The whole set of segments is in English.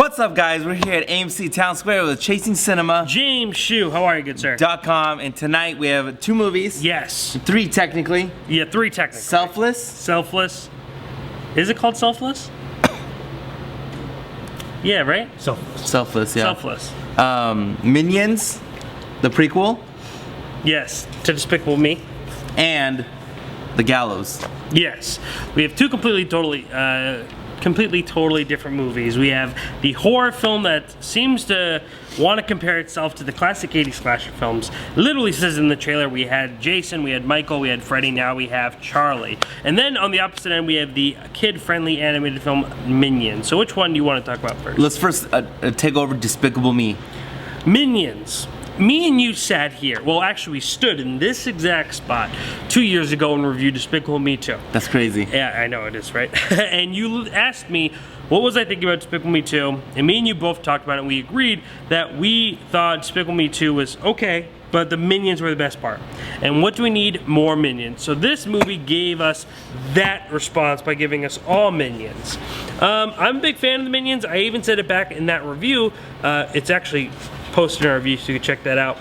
What's up, guys? We're here at AMC Town Square with Chasing Cinema. James Shu, how are you, good sir? .com, and tonight we have 2 movies. Yes. 3 technically. Yeah, 3 technically. Selfless. Selfless. Is it called Selfless? Yeah, right? Selfless, yeah. Selfless. Minions, the prequel, Yes. To Despicable Me. and The Gallows. Yes. We have 2 completely, totally different movies. We have the horror film that seems to want to compare itself to the classic 80s slasher films. Literally says in the trailer we had Jason, we had Michael, we had Freddy, now we have Charlie. And then on the opposite end we have the kid-friendly animated film Minions. So which one do you want to talk about first? Let's first take over Despicable Me. Minions. Me and you sat here, well actually we stood in this exact spot 2 years ago and reviewed Despicable Me 2. That's crazy. Yeah, I know it is, right? And you asked me, what was I thinking about Despicable Me 2? And me and you both talked about it and we agreed that we thought Despicable Me 2 was okay, but the Minions were the best part. And what do we need? More Minions. So this movie gave us that response by giving us all Minions. I'm a big fan of the Minions. I even said it back in that review. It's actually posted in our review, so you can check that out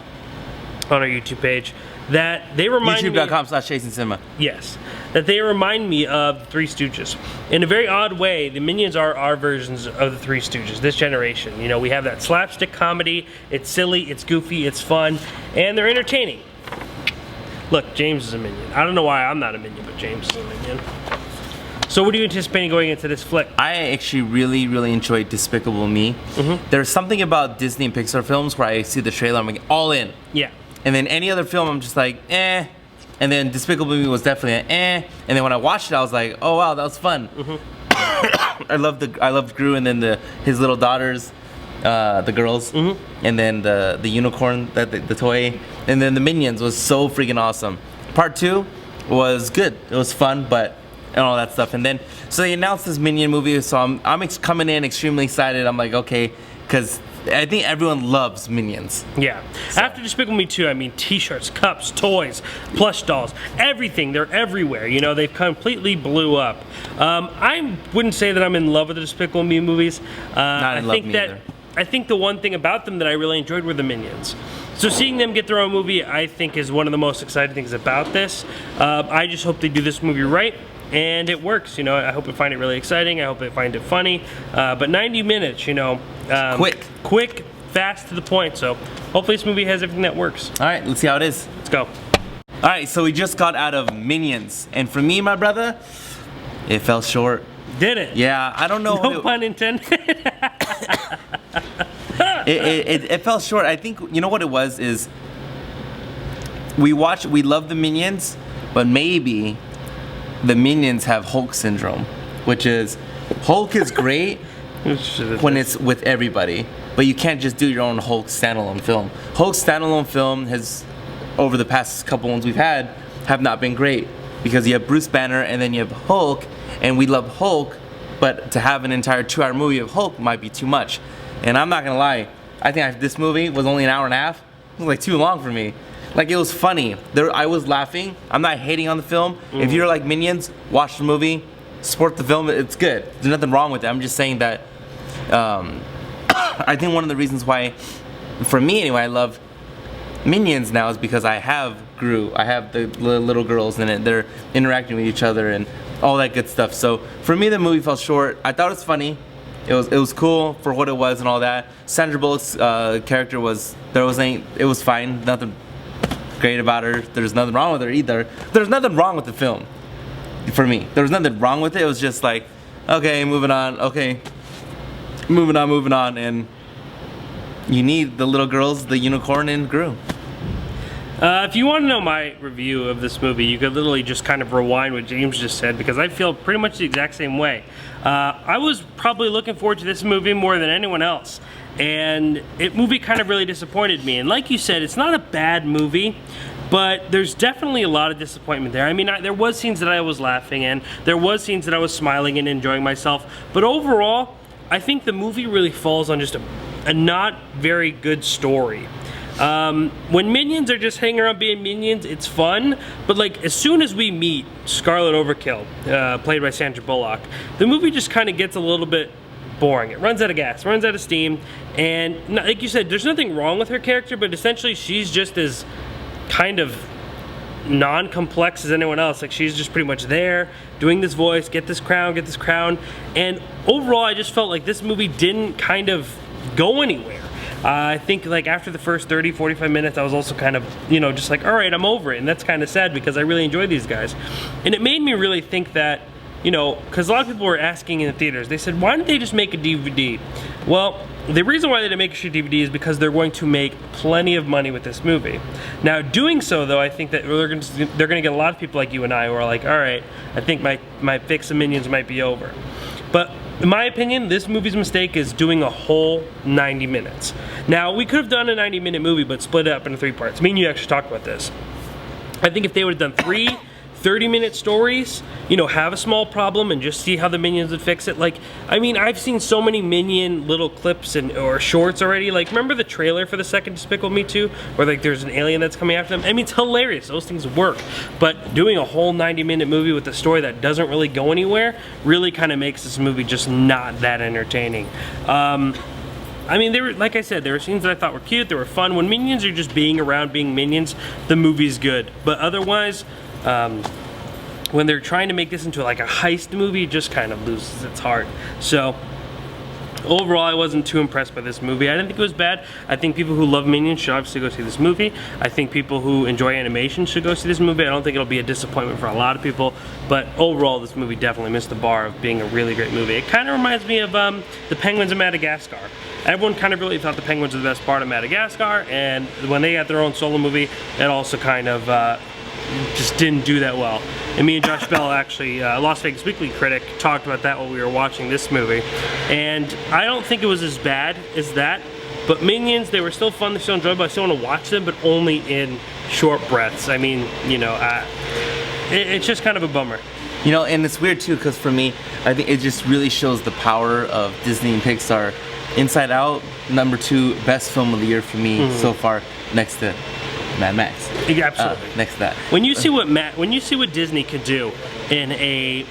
on our YouTube page. That they remind me... YouTube.com/ChasingCinema. Yes. That they remind me of the Three Stooges. In a very odd way, the Minions are our versions of the Three Stooges, this generation. You know, we have that slapstick comedy, it's silly, it's goofy, it's fun, and they're entertaining. Look, James is a Minion. I don't know why I'm not a Minion, but James is a Minion. So what are you anticipating going into this flick? I actually really enjoyed Despicable Me. There's something about Disney and Pixar films where I see the trailer, I'm like, all in. Yeah. And then any other film, I'm just like, eh. And then Despicable Me was definitely an eh. And then when I watched it, I was like, oh wow, that was fun. I loved Gru, and then his little daughters, the girls, and then the unicorn, the toy, and then the Minions was so freaking awesome. Part 2 was good. It was fun, but and all that stuff. And then so they announced this Minion movie, so I'm coming in extremely excited. I'm like, okay, because I think everyone loves Minions. Yeah. So. After Despicable Me 2, I mean t-shirts, cups, toys, plush dolls, everything. They're everywhere. You know, they've completely blew up. I wouldn't say that I'm in love with the Despicable Me movies. Not in love with me either. I think the one thing about them that I really enjoyed were the Minions. So seeing them get their own movie, I think, is one of the most exciting things about this. I just hope they do this movie right. And it works, you know. I hope I find it really exciting. I hope I find it funny. But 90 minutes, you know. Quick, fast, to the point. So hopefully this movie has everything that works. All right, let's see how it is. Let's go. All right, so we just got out of Minions, and for me, my brother, it fell short. Did it? Yeah, I don't know. No pun intended. it fell short. I think you know what it was is we love the Minions, but maybe the Minions have Hulk syndrome, which is Hulk is great when it's with everybody, but you can't just do your own Hulk standalone film. Hulk standalone film has, over the past couple ones we've had, have not been great because you have Bruce Banner and then you have Hulk, and we love Hulk, but to have an entire 2-hour movie of Hulk might be too much. And I'm not gonna lie, I think this movie was only an hour and a half. It was like too long for me. Like, it was funny. I was laughing. I'm not hating on the film. If you're like Minions, watch the movie, support the film. It's good. There's nothing wrong with it. I'm just saying that I think one of the reasons why, for me anyway, I love Minions now is because I have Gru. I have the little girls in it. They're interacting with each other and all that good stuff. So for me, the movie fell short. I thought it was funny. It was cool for what it was and all that. Sandra Bullock's character it was fine. Nothing great about her. There's nothing wrong with her either. There's nothing wrong with the film for me. There was nothing wrong with it. It was just like, okay, moving on. Okay, moving on. And you need the little girls, the unicorn, and Gru. If you want to know my review of this movie, you could literally just kind of rewind what James just said, because I feel pretty much the exact same way. I was probably looking forward to this movie more than anyone else, and movie kind of really disappointed me. And like you said, it's not a bad movie, but there's definitely a lot of disappointment there. I mean, there was scenes that I was laughing in, there was scenes that I was smiling and enjoying myself, but overall, I think the movie really falls on just a not very good story. When Minions are just hanging around being Minions, it's fun, but like as soon as we meet Scarlet Overkill, played by Sandra Bullock, the movie just kind of gets a little bit boring. It runs out of gas, runs out of steam, and like you said, there's nothing wrong with her character, but essentially she's just as kind of non-complex as anyone else. Like, she's just pretty much there doing this voice, get this crown, and overall I just felt like this movie didn't kind of go anywhere. I think like after the first 30-45 minutes I was also kind of, you know, just like, all right, I'm over it, and that's kind of sad because I really enjoy these guys. And it made me really think that, you know, because a lot of people were asking in the theaters, they said, why didn't they just make a DVD? Well, the reason why they didn't make a straight DVD is because they're going to make plenty of money with this movie. Now, doing so, though, I think that they're going to get a lot of people like you and I who are like, all right, I think my fix of Minions might be over. But in my opinion, this movie's mistake is doing a whole 90 minutes. Now, we could have done a 90-minute movie, but split it up into 3 parts. Me and you actually talked about this. I think if they would have done 3 30-minute stories, you know, have a small problem and just see how the Minions would fix it. Like, I mean, I've seen so many Minion little clips or shorts already. Like, remember the trailer for the second Despicable Me 2, where like there's an alien that's coming after them? I mean, it's hilarious. Those things work. But doing a whole 90-minute movie with a story that doesn't really go anywhere really kind of makes this movie just not that entertaining. I mean, there were, like I said, there were scenes that I thought were cute, they were fun. When Minions are just being around being Minions, the movie's good. But otherwise, when they're trying to make this into like a heist movie, it just kind of loses its heart. So overall, I wasn't too impressed by this movie. I didn't think it was bad. I think people who love Minions should obviously go see this movie. I think people who enjoy animation should go see this movie. I don't think it'll be a disappointment for a lot of people, but overall, this movie definitely missed the bar of being a really great movie. It kind of reminds me of the Penguins of Madagascar. Everyone kind of really thought the Penguins were the best part of Madagascar, and when they got their own solo movie, it also kind of just didn't do that well. And me and Josh Bell, actually, Las Vegas Weekly critic, talked about that while we were watching this movie. And I don't think it was as bad as that, but Minions, they were still fun, they're still enjoyable. I still want to watch them, but only in short breaths. I mean, you know, it's just kind of a bummer. You know, and it's weird too, because for me, I think it just really shows the power of Disney and Pixar. Inside Out, #2 best film of the year for me so far, next to Mad Max. Yeah, absolutely. Next to that. When you see what Disney could do in a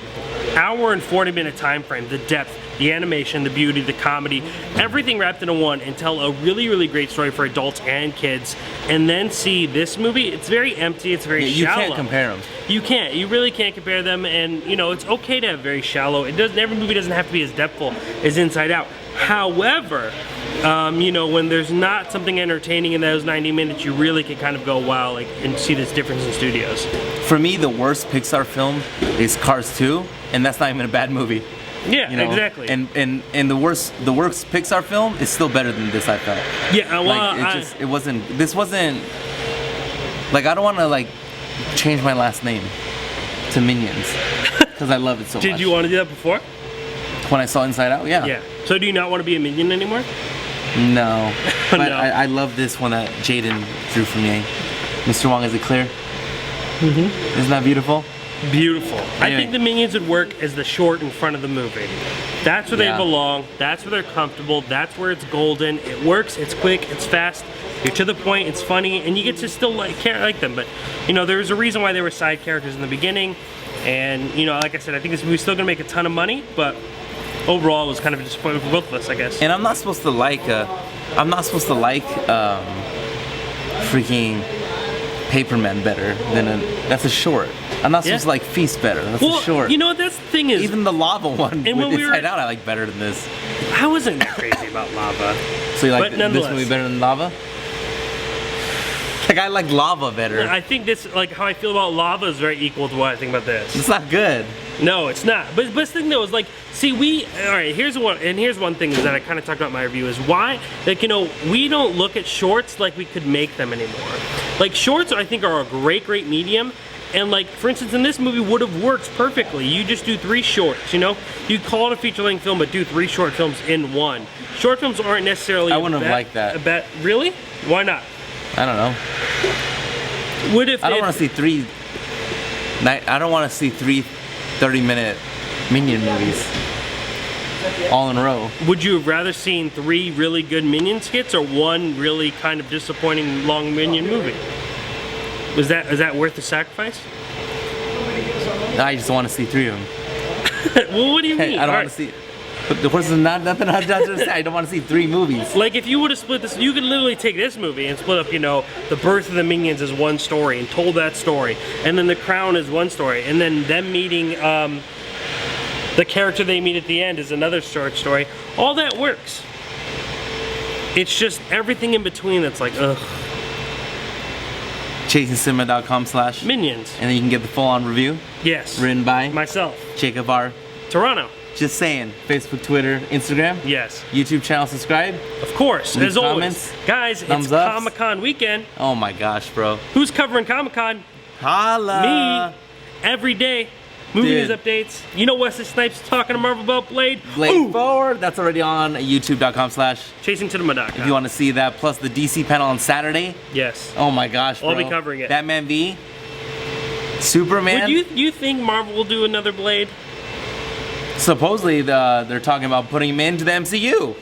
hour and 40-minute time frame, the depth, the animation, the beauty, the comedy, everything wrapped into one, and tell a really, really great story for adults and kids, and then see this movie, it's very empty, it's very shallow. You can't compare them. You can't. You really can't compare them, and you know, it's okay to have very shallow. Every movie doesn't have to be as depthful as Inside Out. However, you know, when there's not something entertaining in those 90 minutes, you really can kind of go, wow, like, and see this difference in studios. For me, the worst Pixar film is Cars 2, and that's not even a bad movie. Yeah, you know? exactly. And the worst Pixar film is still better than this, I felt. Yeah, well, like, this wasn't, like, I don't want to, like, change my last name to Minions, because I love it so much. Did you want to do that before? When I saw Inside Out, yeah. Yeah. So do you not want to be a Minion anymore? No. But No. I love this one that Jaden drew for me. Mr. Wong, is it clear? Mm-hmm. Isn't that beautiful? Beautiful. Anyway. I think the Minions would work as the short in front of the movie. That's where they belong. That's where they're comfortable. That's where it's golden. It works. It's quick. It's fast. You're to the point. It's funny, and you get to still like them. But you know, there's a reason why they were side characters in the beginning. And you know, like I said, I think this movie's still gonna make a ton of money, but overall, it was kind of a disappointment for both of us, I guess. And I'm not supposed to like, freaking Paperman better than that's a short. I'm not supposed to like Feast better. That's a short. You know, that's the thing is, even the Lava one with Inside Out, I like better than this. I wasn't that crazy about Lava. So you like this movie better than Lava? Like, I like Lava better. I think this, like, how I feel about Lava is very equal to what I think about this. It's not good. No, it's not. But the thing though is, like, see, all right, here's one thing that I kind of talked about in my review is why, like, you know, we don't look at shorts like we could make them anymore. Like, shorts, I think, are a great medium. And like, for instance, in this movie would have worked perfectly. You just do 3 shorts, you know? You call it a feature-length film, but do 3 short films in one. Short films aren't necessarily I wouldn't have liked that. Really? Why not? I don't know. I don't want to see 3 30-minute Minion movies all in a row. Would you have rather seen 3 really good Minion skits or 1 really kind of disappointing long Minion movie? Is that worth the sacrifice? I just want to see 3 of them. Well, what do you mean? I don't want to see. But the horse is nothing. I don't want to see 3 movies. Like if you would have split this, you could literally take this movie and split up, you know, the birth of the Minions as one story and told that story, and then the Crown is one story, and then them meeting the character they meet at the end is another short story. All that works. It's just everything in between that's like, ugh. ChasingCinema.com/ Minions. and then you can get the full-on review Yes. written by Myself. Jacob R. Toronto. Just saying. Facebook, Twitter, Instagram, Yes. YouTube channel, subscribe. Of course. Leave As always. comments, Guys, it's thumbs ups. Comic-Con weekend. Oh my gosh, bro. Who's covering Comic-Con? Holla. Me. Every day. Movie news Dude. updates. You know Wesley Snipes talking to Marvel about Blade. Blade Ooh. Forward. That's already on YouTube.com/ ChasingCinema.com. if you want to see that. Plus the DC panel on Saturday. Yes. Oh my gosh, bro. I'll be covering it. Batman v Superman. Would you think Marvel will do another Blade? Supposedly they're talking about putting him into the MCU.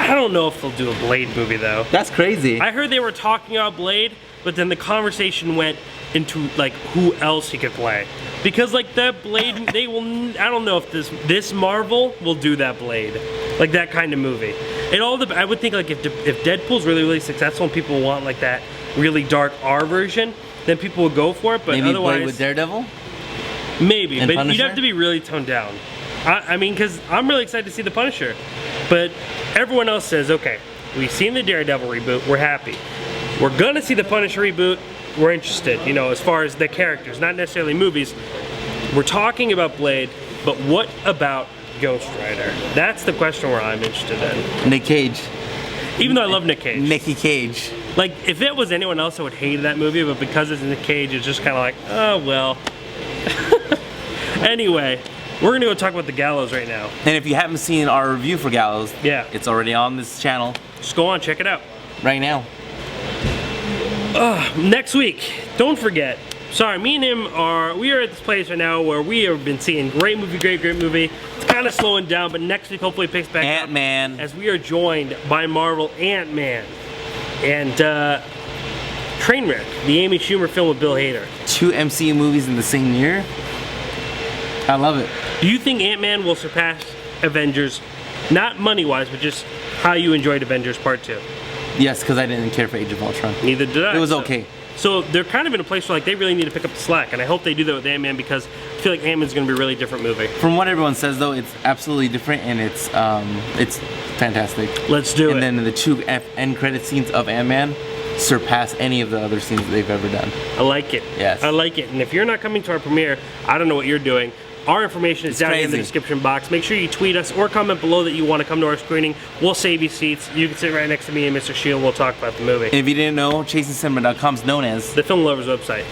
I don't know if they'll do a Blade movie though. That's crazy. I heard they were talking about Blade, but then the conversation went into like who else he could play. Because like that Blade, they will. I don't know if this Marvel will do that Blade, like that kind of movie. I would think like if Deadpool's really successful and people want like that really dark R version, then people would go for it. But Maybe otherwise, Blade with Daredevil. maybe. And But Punisher? you'd have to be really toned down. I mean, because I'm really excited to see the Punisher, but everyone else says, okay, we've seen the Daredevil reboot, we're happy. We're gonna see the Punisher reboot. We're interested, you know, as far as the characters, not necessarily movies. We're talking about Blade, but what about Ghost Rider? That's the question where I'm interested in. Nick Cage. Even though I love Nick Cage. Nicky Cage. Like, if it was anyone else, I would hate that movie, but because it's Nick Cage, it's just kind of like, oh, well. Anyway, we're gonna go talk about The Gallows right now. And if you haven't seen our review for Gallows, Yeah. it's already on this channel Just go on, check it out. right now. Next week, don't forget. Sorry, me and him we are at this place right now where we have been seeing great movie. It's kind of slowing down, but next week hopefully it picks back up. Ant-Man. As we are joined by Marvel Ant-Man and Trainwreck, the Amy Schumer film with Bill Hader. 2 MCU movies in the same year. I love it. Do you think Ant-Man will surpass Avengers, not money-wise, but just how you enjoyed Avengers Part 2? Yes, because I didn't care for Age of Ultron. Neither did I. It was so- okay. So they're kind of in a place where like they really need to pick up the slack, and I hope they do that with Ant-Man because I feel like Ant-Man's going to be a really different movie. From what everyone says, though, it's absolutely different and it's fantastic. Let's do it. And then the 2 end credit scenes of Ant-Man surpass any of the other scenes that they've ever done. I like it. Yes. I like it. And if you're not coming to our premiere, I don't know what you're doing. Our information is It's down here in the crazy. description box. Make sure you tweet us or comment below that you want to come to our screening. We'll save you seats. You can sit right next to me and Mr. Shield. We'll talk about the movie. And if you didn't know, ChasingCinema.com is known as The Film Lovers website.